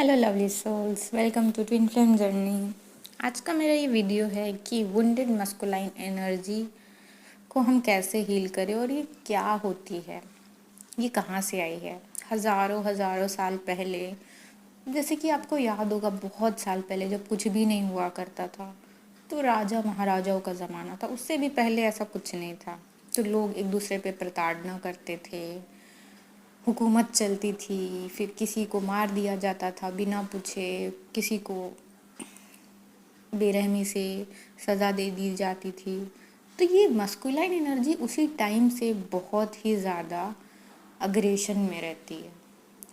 Hello lovely souls, welcome to twin flame journey. आज का मेरा ये वीडियो है कि वुंडेड मस्कुलाइन एनर्जी को हम कैसे हील करें और ये क्या होती है, ये कहाँ से आई है। हज़ारों हज़ारों साल पहले, जैसे कि आपको याद होगा, बहुत साल पहले जब कुछ भी नहीं हुआ करता था, तो राजा महाराजाओं का ज़माना था। उससे भी पहले ऐसा कुछ नहीं था। तो लोग एक दूसरे पे प्रताड़ना करते थे, हुकूमत चलती थी, फिर किसी को मार दिया जाता था बिना पूछे, किसी को बेरहमी से सज़ा दे दी जाती थी। तो ये मस्कुलाइन एनर्जी उसी टाइम से बहुत ही ज़्यादा अग्रेशन में रहती है,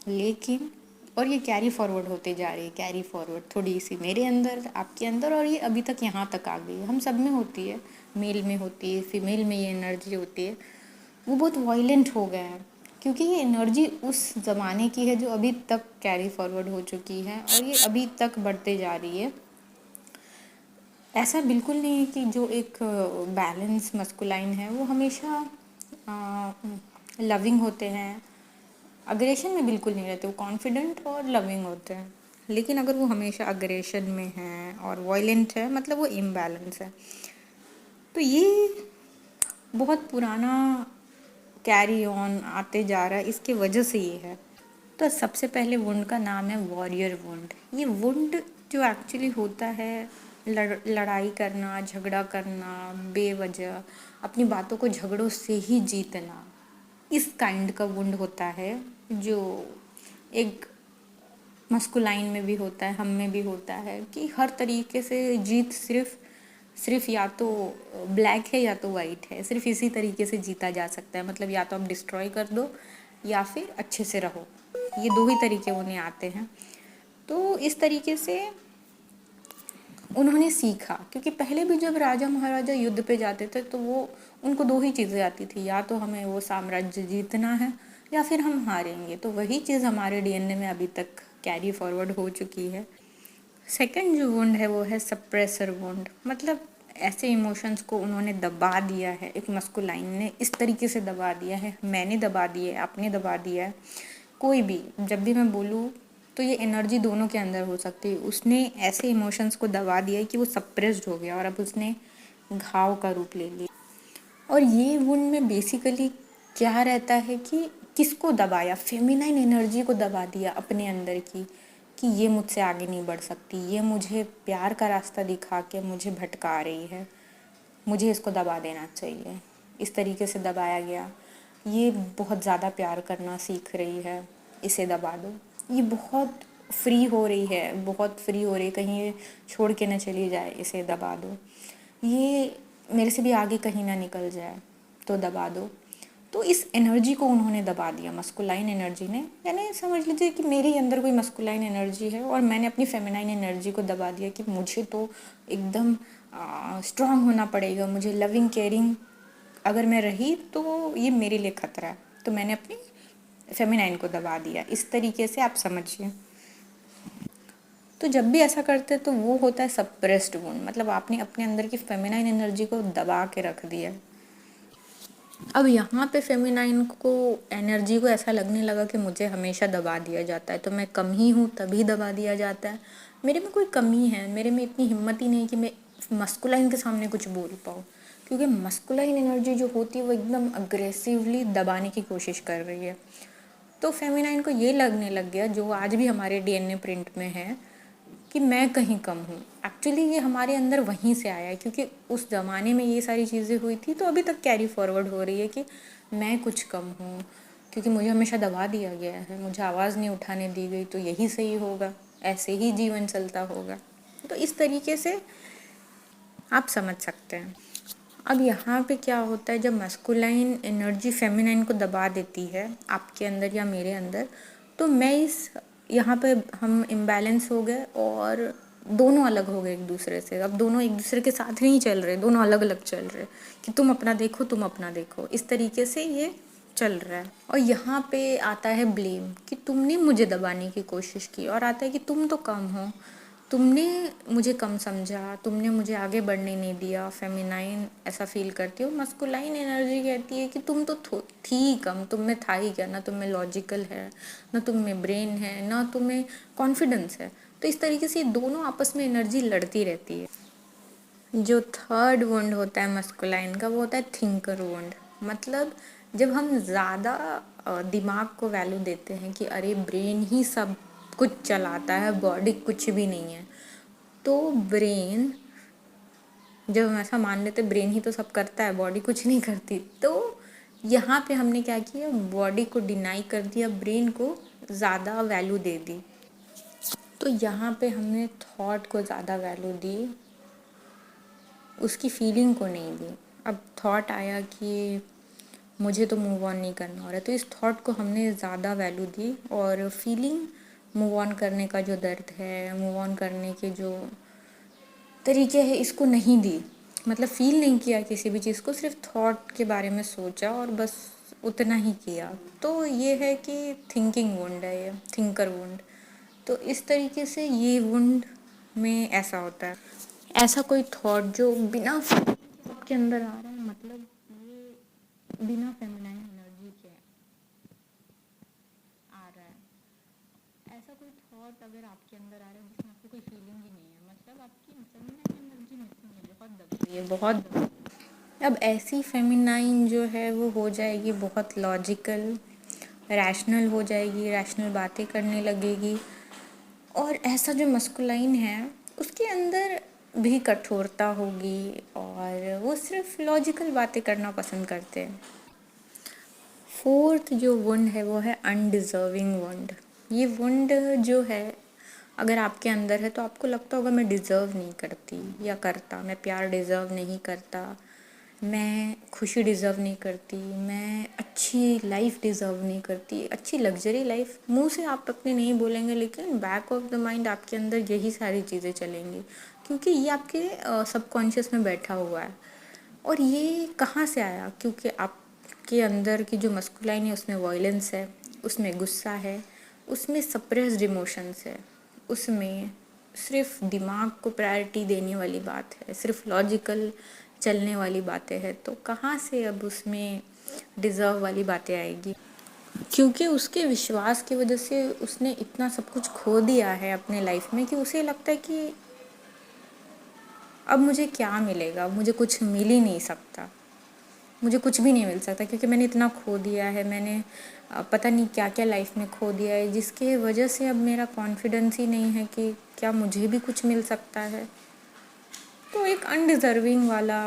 लेकिन और ये कैरी फॉरवर्ड होते जा रही है, कैरी फॉरवर्ड थोड़ी सी मेरे अंदर, आपके अंदर, और ये अभी तक यहाँ तक आ गई है। हम सब में होती है, मेल में होती है, फीमेल में ये एनर्जी होती है। वो बहुत वायलेंट हो गए हैं क्योंकि ये एनर्जी उस ज़माने की है जो अभी तक कैरी फॉरवर्ड हो चुकी है और ये अभी तक बढ़ते जा रही है। ऐसा बिल्कुल नहीं है कि जो एक बैलेंस मस्कुलाइन है वो हमेशा लविंग होते हैं, अग्रेशन में बिल्कुल नहीं रहते। वो कॉन्फिडेंट और लविंग होते हैं, लेकिन अगर वो हमेशा अग्रेशन में है और वायलेंट है, मतलब वो इम्बैलेंस है। तो ये बहुत पुराना कैरी ऑन आते जा रहा है, इसके वजह से ये है। तो सबसे पहले वुंड का नाम है वॉरियर वुंड। ये वुंड जो एक्चुअली होता है, लड़ाई करना, झगड़ा करना, बेवजह अपनी बातों को झगड़ों से ही जीतना, इस काइंड का वुंड होता है, जो एक मस्कुलाइन में भी होता है, हम में भी होता है, कि हर तरीके से जीत सिर्फ सिर्फ या तो ब्लैक है या तो वाइट है। सिर्फ इसी तरीके से जीता जा सकता है, मतलब या तो आप डिस्ट्रॉय कर दो या फिर अच्छे से रहो। ये दो ही तरीके उन्हें आते हैं। तो इस तरीके से उन्होंने सीखा, क्योंकि पहले भी जब राजा महाराजा युद्ध पे जाते थे तो वो उनको दो ही चीज़ें आती थी, या तो हमें वो साम्राज्य जीतना है या फिर हम हारेंगे। तो वही चीज़ हमारे डीएनए में अभी तक कैरी फॉरवर्ड हो चुकी है। सेकंड जो वुंड है वो है सप्रेसर वुंड, मतलब ऐसे इमोशंस को उन्होंने दबा दिया है, एक मस्कुलाइन ने इस तरीके से दबा दिया है, मैंने दबा दिया है, आपने दबा दिया है। कोई भी जब भी मैं बोलूँ तो ये एनर्जी दोनों के अंदर हो सकती है। उसने ऐसे इमोशंस को दबा दिया है कि वो सप्रेस्ड हो गया और अब उसने घाव का रूप ले लिया। और ये वुंड में बेसिकली क्या रहता है कि किसको दबाया, फेमिनाइन एनर्जी को दबा दिया अपने अंदर की, कि ये मुझसे आगे नहीं बढ़ सकती, ये मुझे प्यार का रास्ता दिखा के मुझे भटका रही है, मुझे इसको दबा देना चाहिए। इस तरीके से दबाया गया। ये बहुत ज़्यादा प्यार करना सीख रही है, इसे दबा दो। ये बहुत फ्री हो रही है, बहुत फ्री हो रही है, कहीं ये छोड़ के ना चली जाए, इसे दबा दो। ये मेरे से भी आगे कहीं ना निकल जाए, तो दबा दो। तो इस एनर्जी को उन्होंने दबा दिया, मस्कुलाइन एनर्जी ने। यानी समझ लीजिए कि मेरे अंदर कोई मस्कुलाइन एनर्जी है और मैंने अपनी फेमिनाइन एनर्जी को दबा दिया कि मुझे तो एकदम स्ट्रांग होना पड़ेगा, मुझे लविंग केयरिंग अगर मैं रही तो ये मेरे लिए खतरा है। तो मैंने अपनी फेमिनाइन को दबा दिया, इस तरीके से आप समझिए। तो जब भी ऐसा करते तो वो होता है सप्रेस्ड वुंड, मतलब आपने अपने अंदर की फेमिनाइन एनर्जी को दबा के रख दिया। अब यहाँ पे फेमिनाइन को एनर्जी को ऐसा लगने लगा कि मुझे हमेशा दबा दिया जाता है, तो मैं कम ही हूँ तभी दबा दिया जाता है, मेरे में कोई कमी है, मेरे में इतनी हिम्मत ही नहीं कि मैं मस्कुलाइन के सामने कुछ बोल पाऊँ। क्योंकि मस्कुलाइन एनर्जी जो होती है वो एकदम अग्रेसिवली दबाने की कोशिश कर रही है। तो फेमिनाइन को ये लगने लग गया, जो आज भी हमारे डीएनए प्रिंट में है, कि मैं कहीं कम हूँ। एक्चुअली ये हमारे अंदर वहीं से आया है, क्योंकि उस ज़माने में ये सारी चीज़ें हुई थी, तो अभी तक कैरी फॉरवर्ड हो रही है कि मैं कुछ कम हूँ, क्योंकि मुझे हमेशा दबा दिया गया है, मुझे आवाज़ नहीं उठाने दी गई, तो यही सही होगा, ऐसे ही जीवन चलता होगा। तो इस तरीके से आप समझ सकते हैं। अब यहाँ पे क्या होता है, जब मस्कुलाइन एनर्जी फेमिनाइन को दबा देती है आपके अंदर या मेरे अंदर, तो मैं इस यहाँ पे हम इम्बैलेंस हो गए और दोनों अलग हो गए एक दूसरे से। अब दोनों एक दूसरे के साथ नहीं चल रहे, दोनों अलग अलग चल रहे, कि तुम अपना देखो, तुम अपना देखो, इस तरीके से ये चल रहा है। और यहाँ पे आता है ब्लेम, कि तुमने मुझे दबाने की कोशिश की, और आता है कि तुम तो कम हो, तुमने मुझे कम समझा, तुमने मुझे आगे बढ़ने नहीं दिया, फेमिनाइन ऐसा फील करती है। और मस्कुलाइन एनर्जी कहती है कि तुम तो थी ही कम, तुम में था ही क्या, ना तुम में लॉजिकल है, ना तुम में ब्रेन है, ना तुम्हें कॉन्फिडेंस है। तो इस तरीके से ये दोनों आपस में एनर्जी लड़ती रहती है। जो थर्ड वुंड होता है मस्कुलाइन का, वो होता है थिंकर वुंड। मतलब जब हम ज़्यादा दिमाग को वैल्यू देते हैं कि अरे ब्रेन ही सब कुछ चलाता है, बॉडी कुछ भी नहीं है, तो ब्रेन, जब हम ऐसा मान लेते ब्रेन ही तो सब करता है, बॉडी कुछ नहीं करती, तो यहाँ पे हमने क्या किया, बॉडी को डिनाई कर दिया, ब्रेन को ज़्यादा वैल्यू दे दी। तो यहाँ पे हमने थॉट को ज़्यादा वैल्यू दी, उसकी फीलिंग को नहीं दी। अब थॉट आया कि मुझे तो मूव ऑन नहीं करना हो रहा है, तो इस थॉट को हमने ज़्यादा वैल्यू दी, और फीलिंग, मूव ऑन करने का जो दर्द है, मूव ऑन करने के जो तरीके हैं, इसको नहीं दी। मतलब फील नहीं किया किसी भी चीज़ को, सिर्फ थॉट के बारे में सोचा और बस उतना ही किया। तो ये है कि थिंकिंग वुंड है, ये थिंकर वुंड। तो इस तरीके से ये वुंड में ऐसा होता है। ऐसा कोई थॉट जो बिना आपके अंदर आ रहा है, मतलब ये बिना फेमिनाइन एनर्जी के आ रहा है। ऐसा कोई थॉट अगर आपके अंदर आ रहा है जिसमें आपको कोई फीलिंग ही नहीं है, मतलब आपकी फेमिनाइन एनर्जी मिसिंग है, बहुत दब रही है, बहुत दब रही है। अब ऐसी फेमिनाइन जो है वो हो जाएगी बहुत लॉजिकल, रैशनल हो जाएगी, रैशनल बातें करने लगेगी। और ऐसा जो मस्कुलाइन है उसके अंदर भी कठोरता होगी, और वो सिर्फ लॉजिकल बातें करना पसंद करते हैं। फोर्थ जो वुंड है वो है अनडिज़र्विंग वुंड। ये वुंड जो है, अगर आपके अंदर है तो आपको लगता होगा मैं डिज़र्व नहीं करती या करता, मैं प्यार डिज़र्व नहीं करता, मैं खुशी डिज़र्व नहीं करती, मैं अच्छी लाइफ डिज़र्व नहीं करती, अच्छी लग्जरी लाइफ। मुंह से आप अपने नहीं बोलेंगे, लेकिन बैक ऑफ द माइंड आपके अंदर यही सारी चीज़ें चलेंगी, क्योंकि ये आपके सबकॉन्शियस में बैठा हुआ है। और ये कहाँ से आया, क्योंकि आपके अंदर की जो मस्कुलाइन है उसमें वॉयलेंस है, उसमें गुस्सा है, उसमें सप्रेस्ड इमोशंस है, उसमें सिर्फ दिमाग को प्रायोरिटी देने वाली बात है, सिर्फ लॉजिकल चलने वाली बातें हैं। तो कहाँ से अब उसमें डिज़र्व वाली बातें आएगी, क्योंकि उसके विश्वास की वजह से उसने इतना सब कुछ खो दिया है अपने लाइफ में कि उसे लगता है कि अब मुझे क्या मिलेगा, मुझे कुछ मिल ही नहीं सकता, मुझे कुछ भी नहीं मिल सकता, क्योंकि मैंने इतना खो दिया है, मैंने पता नहीं क्या क्या लाइफ में खो दिया है, जिसके वजह से अब मेरा कॉन्फिडेंस ही नहीं है कि क्या मुझे भी कुछ मिल सकता है। तो एक अनडिज़र्विंग वाला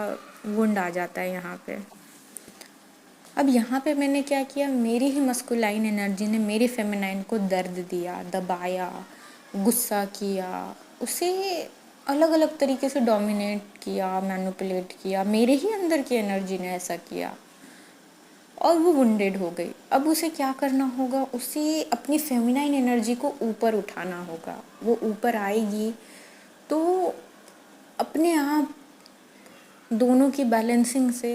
वुंड आ जाता है यहाँ पे। अब यहाँ पे मैंने क्या किया, मेरी ही मस्कुलाइन एनर्जी ने मेरे फेमिनाइन को दर्द दिया, दबाया, गुस्सा किया, उसे अलग अलग तरीके से डोमिनेट किया, मैनिपुलेट किया, मेरे ही अंदर की एनर्जी ने ऐसा किया, और वो वुंडेड हो गई। अब उसे क्या करना होगा, उसे अपनी फेमिनाइन एनर्जी को ऊपर उठाना होगा। वो ऊपर आएगी तो अपने आप दोनों की बैलेंसिंग से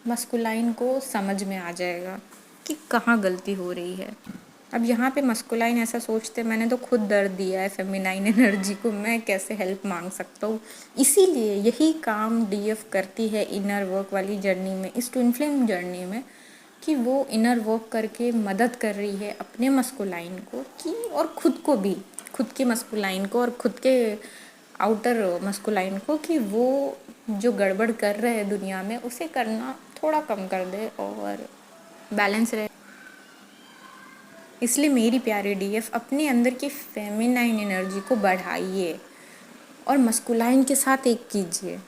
मस्कुलाइन को समझ में आ जाएगा कि कहाँ गलती हो रही है। अब यहाँ पे मस्कुलाइन ऐसा सोचते, मैंने तो खुद दर्द दिया है फेमिनाइन एनर्जी को, मैं कैसे हेल्प मांग सकता हूँ। इसीलिए यही काम डीएफ करती है इनर वर्क वाली जर्नी में, इस ट्विन फ्लेम जर्नी में, कि वो इनर वर्क करके मदद कर रही है अपने मस्कुलाइन को कि, और खुद को भी, खुद के मस्कुलाइन को और खुद के आउटर मस्कुलाइन को, कि वो जो गड़बड़ कर रहे हैं दुनिया में उसे करना थोड़ा कम कर दे और बैलेंस रहे। इसलिए मेरी प्यारी डीएफ, अपने अंदर की फेमिनाइन एनर्जी को बढ़ाइए और मस्कुलाइन के साथ एक कीजिए।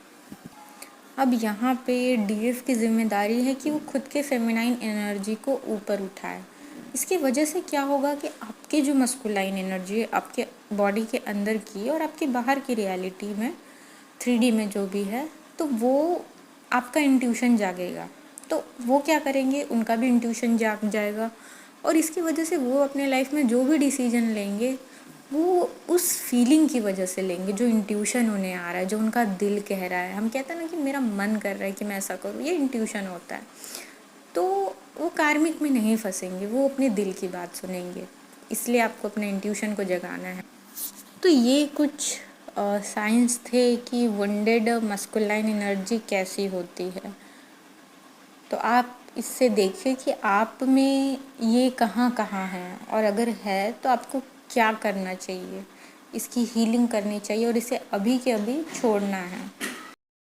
अब यहाँ पे डीएफ की जिम्मेदारी है कि वो खुद के फेमिनाइन एनर्जी को ऊपर उठाए। इसकी वजह से क्या होगा कि आपके जो मस्कुलाइन एनर्जी है आपके बॉडी के अंदर की और आपके बाहर की रियलिटी में, 3D में जो भी है, तो वो आपका इंट्यूशन जागेगा। तो वो क्या करेंगे, उनका भी इंट्यूशन जाग जाएगा, और इसकी वजह से वो अपने लाइफ में जो भी डिसीजन लेंगे वो उस फीलिंग की वजह से लेंगे, जो इंट्यूशन उन्हें आ रहा है, जो उनका दिल कह रहा है। हम कहते हैं ना कि मेरा मन कर रहा है कि मैं ऐसा करूँ, ये इंट्यूशन होता है। तो वो कार्मिक में नहीं फंसेंगे, वो अपने दिल की बात सुनेंगे। इसलिए आपको अपने इंट्यूशन को जगाना है। तो ये कुछ साइंस थे कि वुंडेड मस्कुलाइन एनर्जी कैसी होती है। तो आप इससे देखिए कि आप में ये कहाँ कहाँ है, और अगर है तो आपको क्या करना चाहिए। इसकी हीलिंग करनी चाहिए और इसे अभी के अभी छोड़ना है।